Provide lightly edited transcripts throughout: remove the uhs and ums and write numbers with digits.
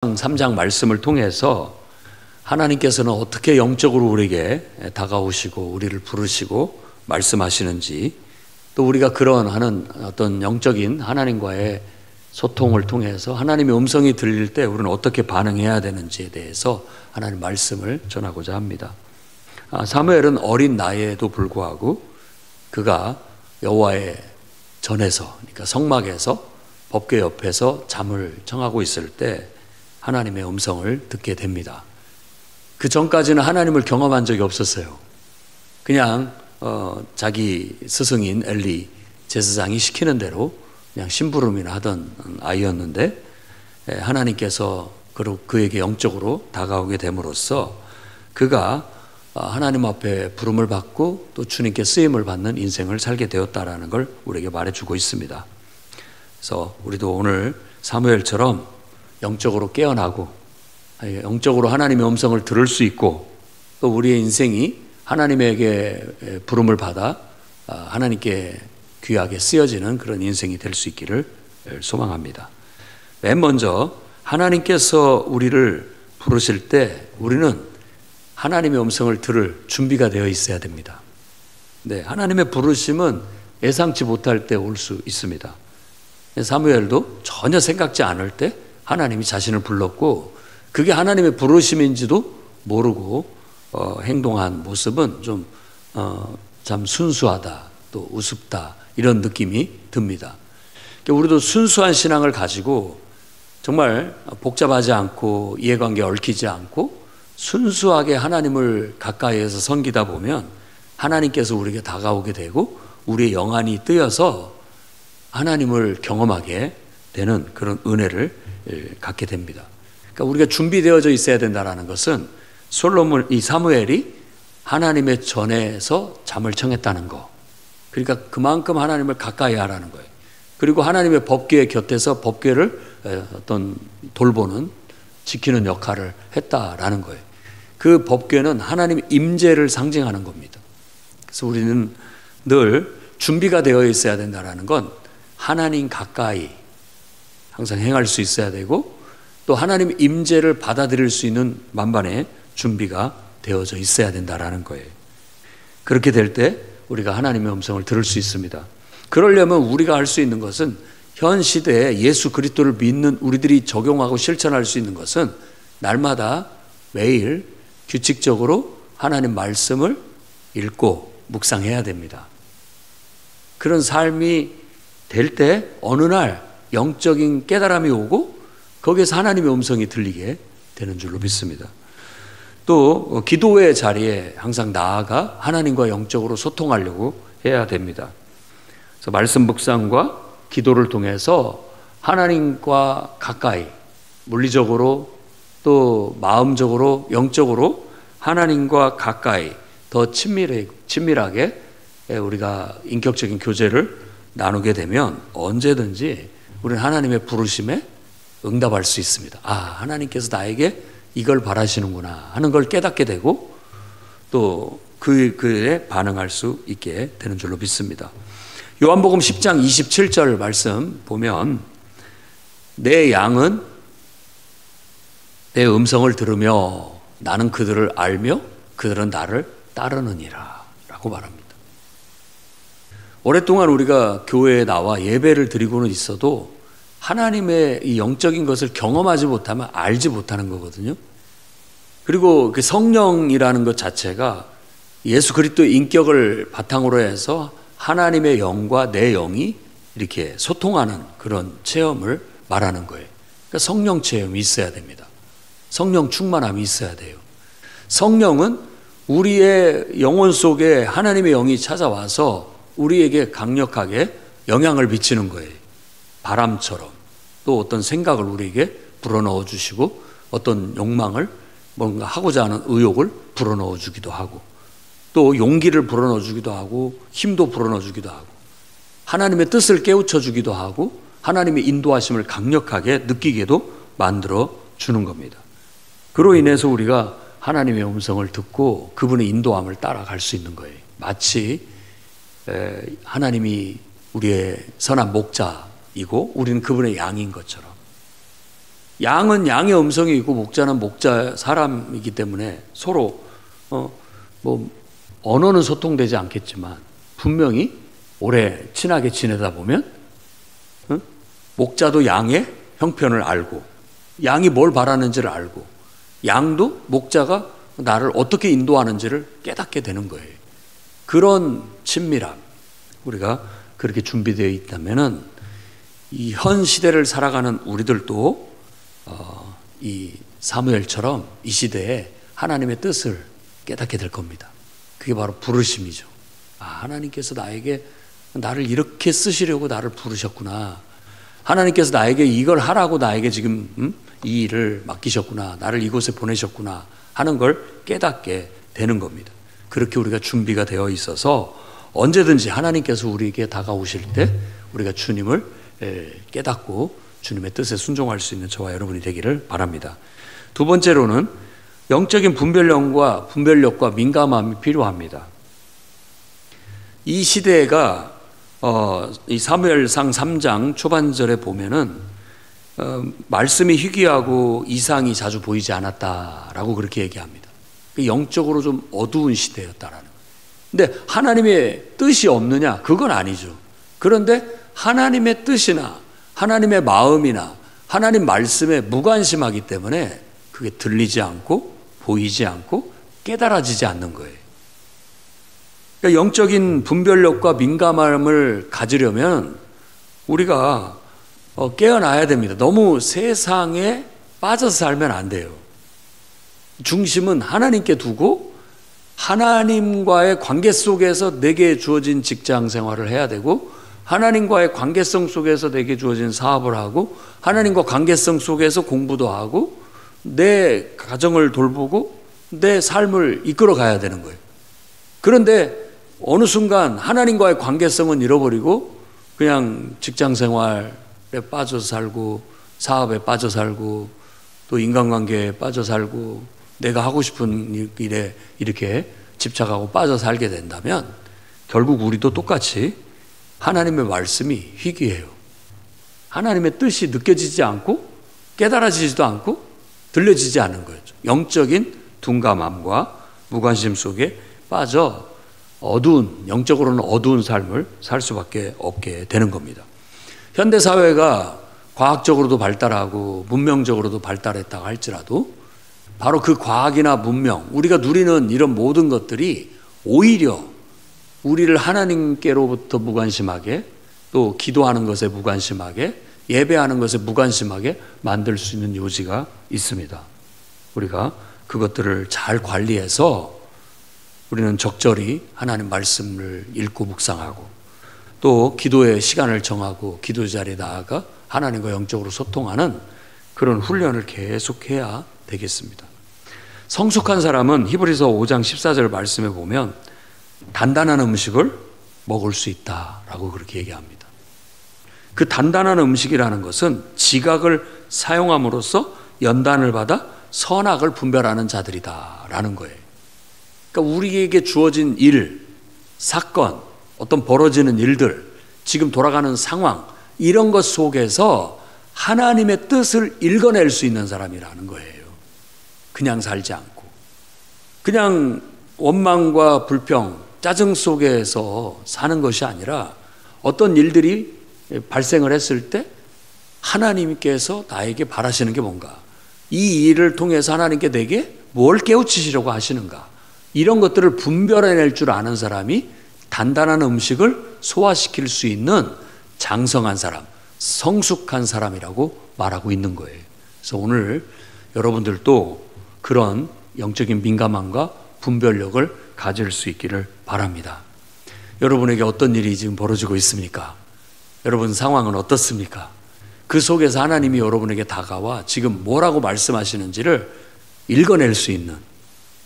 3장 말씀을 통해서 하나님께서는 어떻게 영적으로 우리에게 다가오시고 우리를 부르시고 말씀하시는지, 또 우리가 그런 하는 어떤 영적인 하나님과의 소통을 통해서 하나님의 음성이 들릴 때 우리는 어떻게 반응해야 되는지에 대해서 하나님 말씀을 전하고자 합니다. 사무엘은 어린 나이에도 불구하고 그가 여호와의 전에서, 그러니까 성막에서 법궤 옆에서 잠을 청하고 있을 때 하나님의 음성을 듣게 됩니다. 그 전까지는 하나님을 경험한 적이 없었어요. 그냥 자기 스승인 엘리 제사장이 시키는 대로 그냥 심부름이나 하던 아이였는데, 하나님께서 그에게 영적으로 다가오게 됨으로써 그가 하나님 앞에 부름을 받고 또 주님께 쓰임을 받는 인생을 살게 되었다라는 걸 우리에게 말해주고 있습니다. 그래서 우리도 오늘 사무엘처럼 영적으로 깨어나고 영적으로 하나님의 음성을 들을 수 있고, 또 우리의 인생이 하나님에게 부름을 받아 하나님께 귀하게 쓰여지는 그런 인생이 될 수 있기를 소망합니다. 맨 먼저 하나님께서 우리를 부르실 때 우리는 하나님의 음성을 들을 준비가 되어 있어야 됩니다. 네, 하나님의 부르심은 예상치 못할 때 올 수 있습니다. 사무엘도 전혀 생각지 않을 때 하나님이 자신을 불렀고, 그게 하나님의 부르심인지도 모르고 행동한 모습은 좀 참 순수하다, 또 우습다, 이런 느낌이 듭니다. 우리도 순수한 신앙을 가지고 정말 복잡하지 않고 이해관계 얽히지 않고 순수하게 하나님을 가까이에서 섬기다 보면 하나님께서 우리에게 다가오게 되고 우리의 영안이 뜨여서 하나님을 경험하게 되는 그런 은혜를 갖게 됩니다. 그러니까 우리가 준비되어져 있어야 된다는 것은 이 사무엘이 하나님의 전에서 잠을 청했다는 거, 그러니까 그만큼 하나님을 가까이 하라는 거예요. 그리고 하나님의 법궤 곁에서 법궤를 어떤 돌보는, 지키는 역할을 했다라는 거예요. 그 법궤는 하나님의 임재를 상징하는 겁니다. 그래서 우리는 늘 준비가 되어 있어야 된다는 건 하나님 가까이 항상 행할 수 있어야 되고, 또 하나님의 임재를 받아들일 수 있는 만반의 준비가 되어져 있어야 된다는 거예요. 그렇게 될 때 우리가 하나님의 음성을 들을 수 있습니다. 그러려면 우리가 할 수 있는 것은, 현 시대에 예수 그리스도를 믿는 우리들이 적용하고 실천할 수 있는 것은 날마다 매일 규칙적으로 하나님 말씀을 읽고 묵상해야 됩니다. 그런 삶이 될 때 어느 날 영적인 깨달음이 오고 거기에서 하나님의 음성이 들리게 되는 줄로 믿습니다. 또 기도의 자리에 항상 나아가 하나님과 영적으로 소통하려고 해야 됩니다. 그래서 말씀 묵상과 기도를 통해서 하나님과 가까이, 물리적으로 또 마음적으로 영적으로 하나님과 가까이 더 친밀하게 우리가 인격적인 교제를 나누게 되면 언제든지 우리는 하나님의 부르심에 응답할 수 있습니다. 하나님께서 나에게 이걸 바라시는구나 하는 걸 깨닫게 되고, 또 그에 반응할 수 있게 되는 줄로 믿습니다. 요한복음 10장 27절 말씀 보면, 내 양은 내 음성을 들으며 나는 그들을 알며 그들은 나를 따르느니라 라고 말합니다. 오랫동안 우리가 교회에 나와 예배를 드리고는 있어도 하나님의 이 영적인 것을 경험하지 못하면 알지 못하는 거거든요. 그리고 그 성령이라는 것 자체가 예수 그리스도의 인격을 바탕으로 해서 하나님의 영과 내 영이 이렇게 소통하는 그런 체험을 말하는 거예요. 그러니까 성령 체험이 있어야 됩니다. 성령 충만함이 있어야 돼요. 성령은 우리의 영혼 속에 하나님의 영이 찾아와서 우리에게 강력하게 영향을 미치는 거예요. 바람처럼. 또 어떤 생각을 우리에게 불어넣어 주시고, 어떤 욕망을, 뭔가 하고자 하는 의욕을 불어넣어 주기도 하고, 또 용기를 불어넣어 주기도 하고, 힘도 불어넣어 주기도 하고, 하나님의 뜻을 깨우쳐 주기도 하고, 하나님의 인도하심을 강력하게 느끼게도 만들어 주는 겁니다. 그로 인해서 우리가 하나님의 음성을 듣고 그분의 인도함을 따라갈 수 있는 거예요. 마치 하나님이 우리의 선한 목자이고 우리는 그분의 양인 것처럼. 양은 양의 음성이 있고 목자는 목자 사람이기 때문에 서로 언어는 소통되지 않겠지만 분명히 오래 친하게 지내다 보면 목자도 양의 형편을 알고 양이 뭘 바라는지를 알고 양도 목자가 나를 어떻게 인도하는지를 깨닫게 되는 거예요. 그런 친밀함, 우리가 그렇게 준비되어 있다면은 이 현 시대를 살아가는 우리들도 이 사무엘처럼 이 시대에 하나님의 뜻을 깨닫게 될 겁니다. 그게 바로 부르심이죠. 하나님께서 나를 이렇게 쓰시려고 나를 부르셨구나. 하나님께서 나에게 이걸 하라고 나에게 지금 이 일을 맡기셨구나. 나를 이곳에 보내셨구나 하는 걸 깨닫게 되는 겁니다. 그렇게 우리가 준비가 되어 있어서 언제든지 하나님께서 우리에게 다가오실 때 우리가 주님을 깨닫고 주님의 뜻에 순종할 수 있는 저와 여러분이 되기를 바랍니다. 두 번째로는 영적인 분별력과 민감함이 필요합니다. 이 시대가 이 사무엘상 3장 초반절에 보면은 말씀이 희귀하고 이상이 자주 보이지 않았다라고 그렇게 얘기합니다. 영적으로 좀 어두운 시대였다라는 거예요. 근데 하나님의 뜻이 없느냐? 그건 아니죠. 그런데 하나님의 뜻이나 하나님의 마음이나 하나님 말씀에 무관심하기 때문에 그게 들리지 않고 보이지 않고 깨달아지지 않는 거예요. 그러니까 영적인 분별력과 민감함을 가지려면 우리가 깨어나야 됩니다. 너무 세상에 빠져서 살면 안 돼요. 중심은 하나님께 두고 하나님과의 관계 속에서 내게 주어진 직장 생활을 해야 되고 하나님과의 관계성 속에서 내게 주어진 사업을 하고 하나님과 관계성 속에서 공부도 하고 내 가정을 돌보고 내 삶을 이끌어 가야 되는 거예요. 그런데 어느 순간 하나님과의 관계성은 잃어버리고 그냥 직장 생활에 빠져 살고 사업에 빠져 살고 또 인간관계에 빠져 살고 내가 하고 싶은 일에 이렇게 집착하고 빠져 살게 된다면 결국 우리도 똑같이 하나님의 말씀이 희귀해요. 하나님의 뜻이 느껴지지 않고 깨달아지지도 않고 들려지지 않는 거죠. 영적인 둔감함과 무관심 속에 빠져 영적으로는 어두운 삶을 살 수밖에 없게 되는 겁니다. 현대사회가 과학적으로도 발달하고 문명적으로도 발달했다고 할지라도 바로 그 과학이나 문명, 우리가 누리는 이런 모든 것들이 오히려 우리를 하나님께로부터 무관심하게 또 기도하는 것에 무관심하게 예배하는 것에 무관심하게 만들 수 있는 요지가 있습니다. 우리가 그것들을 잘 관리해서 우리는 적절히 하나님 말씀을 읽고 묵상하고 또 기도의 시간을 정하고 기도 자리에 나아가 하나님과 영적으로 소통하는 그런 훈련을 계속해야 되겠습니다. 성숙한 사람은 히브리서 5장 14절 말씀에 보면 단단한 음식을 먹을 수 있다라고 그렇게 얘기합니다. 그 단단한 음식이라는 것은 지각을 사용함으로써 연단을 받아 선악을 분별하는 자들이다라는 거예요. 그러니까 우리에게 주어진 일, 사건, 어떤 벌어지는 일들, 지금 돌아가는 상황 이런 것 속에서 하나님의 뜻을 읽어낼 수 있는 사람이라는 거예요. 그냥 살지 않고 그냥 원망과 불평, 짜증 속에서 사는 것이 아니라 어떤 일들이 발생을 했을 때 하나님께서 나에게 바라시는 게 뭔가, 이 일을 통해서 하나님께 내게 뭘 깨우치시려고 하시는가, 이런 것들을 분별해낼 줄 아는 사람이 단단한 음식을 소화시킬 수 있는 장성한 사람, 성숙한 사람이라고 말하고 있는 거예요. 그래서 오늘 여러분들도 그런 영적인 민감함과 분별력을 가질 수 있기를 바랍니다. 여러분에게 어떤 일이 지금 벌어지고 있습니까? 여러분 상황은 어떻습니까? 그 속에서 하나님이 여러분에게 다가와 지금 뭐라고 말씀하시는지를 읽어낼 수 있는,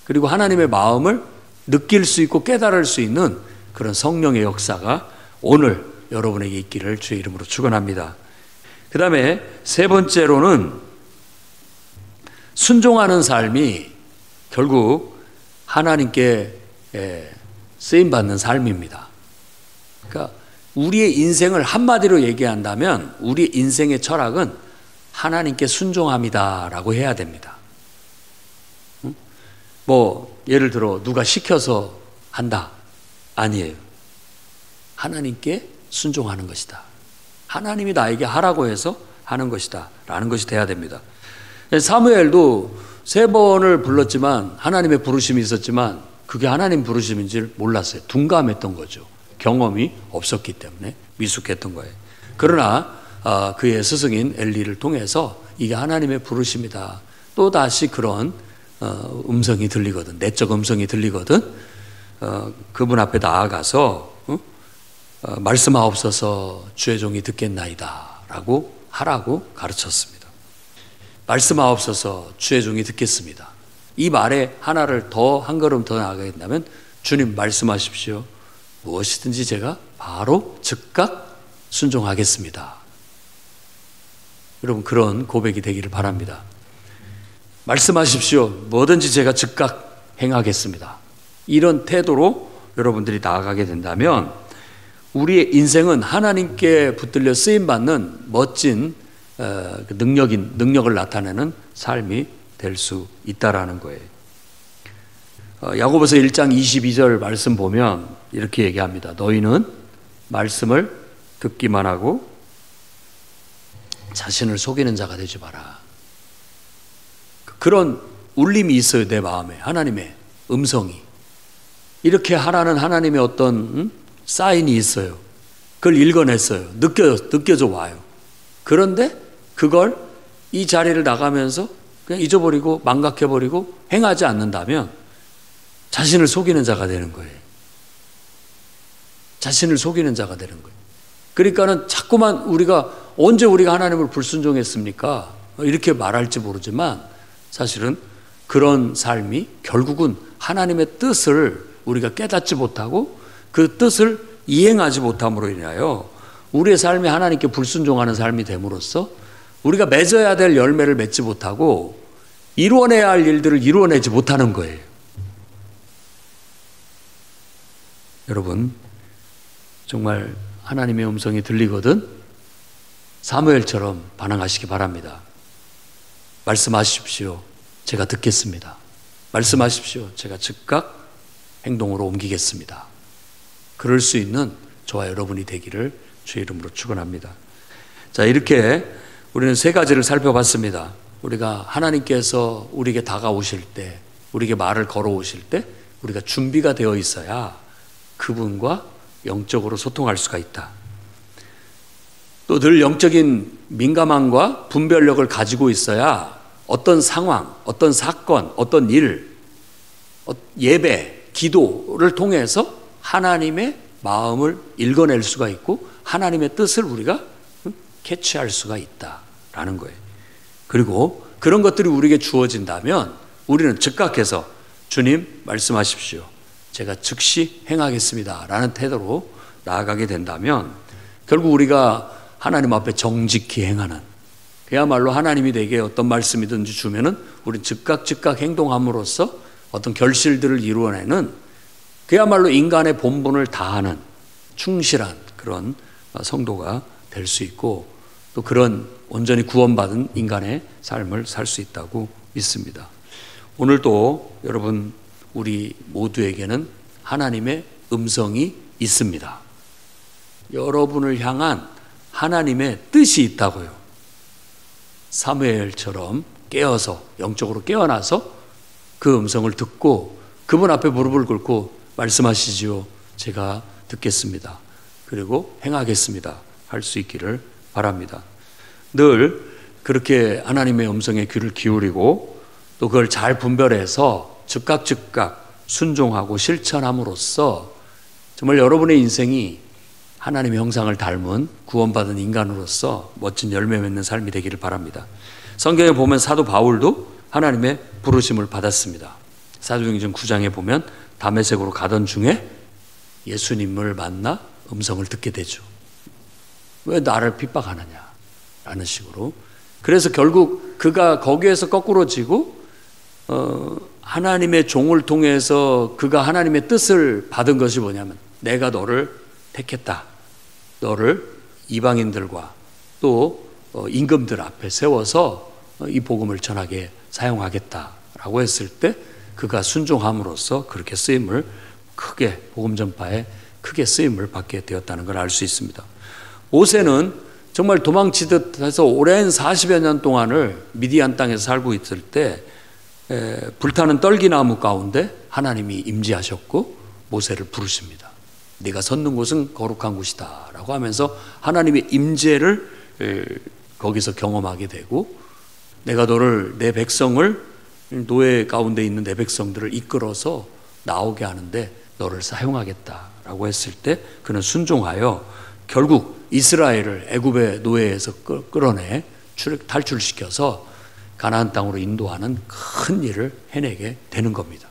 그리고 하나님의 마음을 느낄 수 있고 깨달을 수 있는 그런 성령의 역사가 오늘 여러분에게 있기를 주의 이름으로 축원합니다. 그 다음에 세 번째로는 순종하는 삶이 결국 하나님께 쓰임받는 삶입니다. 그러니까 우리의 인생을 한마디로 얘기한다면 우리의 인생의 철학은 하나님께 순종합니다라고 해야 됩니다. 뭐 예를 들어 누가 시켜서 한다. 아니에요. 하나님께 순종하는 것이다. 하나님이 나에게 하라고 해서 하는 것이다 라는 것이 돼야 됩니다. 사무엘도 3번을 불렀지만 하나님의 부르심이 있었지만 그게 하나님 부르심인지 몰랐어요. 둔감했던 거죠. 경험이 없었기 때문에 미숙했던 거예요. 그러나 그의 스승인 엘리를 통해서 이게 하나님의 부르심이다. 또 다시 그런 음성이 들리거든, 내적 음성이 들리거든, 그분 앞에 나아가서 말씀하옵소서 주의 종이 듣겠나이다 라고 하라고 가르쳤습니다. 말씀하옵소서 주의 종이 듣겠습니다. 이 말에 하나를 더 한 걸음 더 나아가게 된다면 주님 말씀하십시오. 무엇이든지 제가 바로 즉각 순종하겠습니다. 여러분 그런 고백이 되기를 바랍니다. 말씀하십시오. 뭐든지 제가 즉각 행하겠습니다. 이런 태도로 여러분들이 나아가게 된다면 우리의 인생은 하나님께 붙들려 쓰임받는 멋진 능력을 나타내는 삶이 될 수 있다라는 거예요. 야고보서 1장 22절 말씀 보면 이렇게 얘기합니다. 너희는 말씀을 듣기만 하고 자신을 속이는 자가 되지 마라. 그런 울림이 있어요. 내 마음에 하나님의 음성이 이렇게 하라는 하나님의 어떤 사인이 있어요. 그걸 읽어냈어요. 느껴져 와요. 그런데 그걸 이 자리를 나가면서 그냥 잊어버리고 망각해버리고 행하지 않는다면 자신을 속이는 자가 되는 거예요. 자신을 속이는 자가 되는 거예요. 그러니까는 자꾸만 언제 우리가 하나님을 불순종했습니까? 이렇게 말할지 모르지만 사실은 그런 삶이 결국은 하나님의 뜻을 우리가 깨닫지 못하고 그 뜻을 이행하지 못함으로 인하여 우리의 삶이 하나님께 불순종하는 삶이 됨으로써 우리가 맺어야 될 열매를 맺지 못하고 이루어내야 할 일들을 이루어내지 못하는 거예요. 여러분 정말 하나님의 음성이 들리거든 사무엘처럼 반응하시기 바랍니다. 말씀하십시오. 제가 듣겠습니다. 말씀하십시오. 제가 즉각 행동으로 옮기겠습니다. 그럴 수 있는 저와 여러분이 되기를 주의 이름으로 축원합니다. 자, 이렇게 우리는 3가지를 살펴봤습니다. 우리가 하나님께서 우리에게 다가오실 때, 우리에게 말을 걸어오실 때 우리가 준비가 되어 있어야 그분과 영적으로 소통할 수가 있다. 또 늘 영적인 민감함과 분별력을 가지고 있어야 어떤 상황, 어떤 사건, 어떤 일, 예배, 기도를 통해서 하나님의 마음을 읽어낼 수가 있고 하나님의 뜻을 우리가 캐치할 수가 있다라는 거예요. 그리고 그런 것들이 우리에게 주어진다면 우리는 즉각해서 주님 말씀하십시오. 제가 즉시 행하겠습니다 라는 태도로 나아가게 된다면 결국 우리가 하나님 앞에 정직히 행하는, 그야말로 하나님이 내게 어떤 말씀이든지 주면은 우리는 즉각 행동함으로써 어떤 결실들을 이루어내는 그야말로 인간의 본분을 다하는 충실한 그런 성도가 될 수 있고 또 그런 온전히 구원받은 인간의 삶을 살 수 있다고 믿습니다. 오늘도 여러분 우리 모두에게는 하나님의 음성이 있습니다. 여러분을 향한 하나님의 뜻이 있다고요. 사무엘처럼 깨어서 영적으로 깨어나서 그 음성을 듣고 그분 앞에 무릎을 꿇고 말씀하시지요. 제가 듣겠습니다. 그리고 행하겠습니다. 할 수 있기를 바랍니다. 늘 그렇게 하나님의 음성에 귀를 기울이고 또 그걸 잘 분별해서 즉각 순종하고 실천함으로써 정말 여러분의 인생이 하나님의 형상을 닮은 구원받은 인간으로서 멋진 열매 맺는 삶이 되기를 바랍니다. 성경에 보면 사도 바울도 하나님의 부르심을 받았습니다. 사도행전 9장에 보면 다메섹으로 가던 중에 예수님을 만나 음성을 듣게 되죠. 왜 나를 핍박하느냐 라는 식으로. 그래서 결국 그가 거기에서 거꾸로 지고 하나님의 종을 통해서 그가 하나님의 뜻을 받은 것이 뭐냐면 내가 너를 택했다. 너를 이방인들과 또 임금들 앞에 세워서 이 복음을 전하게 사용하겠다라고 했을 때 그가 순종함으로써 그렇게 쓰임을 크게 복음 전파에 크게 쓰임을 받게 되었다는 걸 알 수 있습니다. 모세는 정말 도망치듯 해서 오랜 40여 년 동안을 미디안 땅에서 살고 있을 때 불타는 떨기나무 가운데 하나님이 임재하셨고 모세를 부르십니다. 네가 섰는 곳은 거룩한 곳이다 라고 하면서 하나님의 임재를 거기서 경험하게 되고 내가 너를 내 백성을 노예 가운데 있는 내 백성들을 이끌어서 나오게 하는데 너를 사용하겠다라고 했을 때 그는 순종하여 결국 이스라엘을 애굽의 노예에서 끌어내 탈출시켜서 가나안 땅으로 인도하는 큰 일을 해내게 되는 겁니다.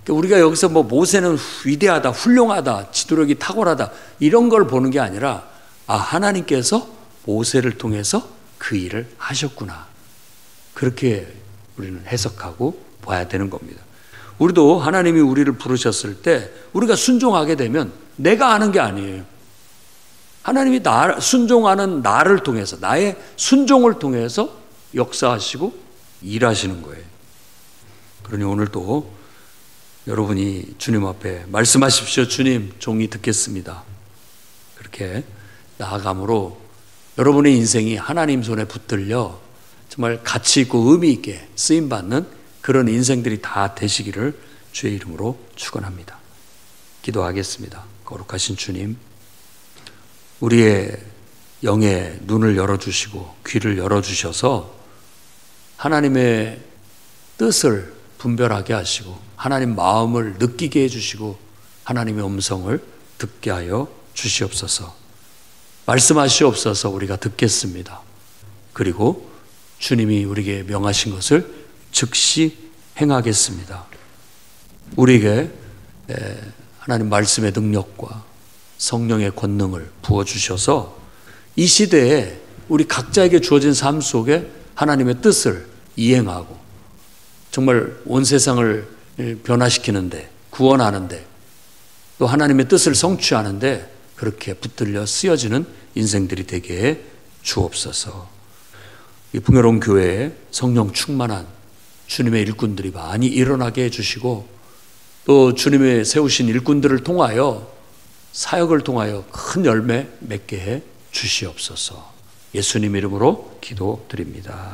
우리가 여기서 모세는 위대하다, 훌륭하다, 지도력이 탁월하다 이런 걸 보는 게 아니라 하나님께서 모세를 통해서 그 일을 하셨구나. 그렇게 우리는 해석하고 봐야 되는 겁니다. 우리도 하나님이 우리를 부르셨을 때 우리가 순종하게 되면 내가 하는 게 아니에요. 하나님이 순종하는 나를 통해서 나의 순종을 통해서 역사하시고 일하시는 거예요. 그러니 오늘도 여러분이 주님 앞에 말씀하십시오. 주님, 종이 듣겠습니다. 그렇게 나아감으로 여러분의 인생이 하나님 손에 붙들려 정말 가치 있고 의미 있게 쓰임받는 그런 인생들이 다 되시기를 주의 이름으로 축원합니다. 기도하겠습니다. 거룩하신 주님, 우리의 영의 눈을 열어주시고 귀를 열어주셔서 하나님의 뜻을 분별하게 하시고 하나님 마음을 느끼게 해주시고 하나님의 음성을 듣게 하여 주시옵소서. 말씀하시옵소서. 우리가 듣겠습니다. 그리고 주님이 우리에게 명하신 것을 즉시 행하겠습니다. 우리에게 하나님 말씀의 능력과 성령의 권능을 부어주셔서 이 시대에 우리 각자에게 주어진 삶 속에 하나님의 뜻을 이행하고 정말 온 세상을 변화시키는데 구원하는데 또 하나님의 뜻을 성취하는데 그렇게 붙들려 쓰여지는 인생들이 되게 해 주옵소서. 이 풍요로운 교회에 성령 충만한 주님의 일꾼들이 많이 일어나게 해주시고 또 주님의 세우신 일꾼들을 통하여 사역을 통하여 큰 열매 맺게 해 주시옵소서. 예수님 이름으로 기도드립니다.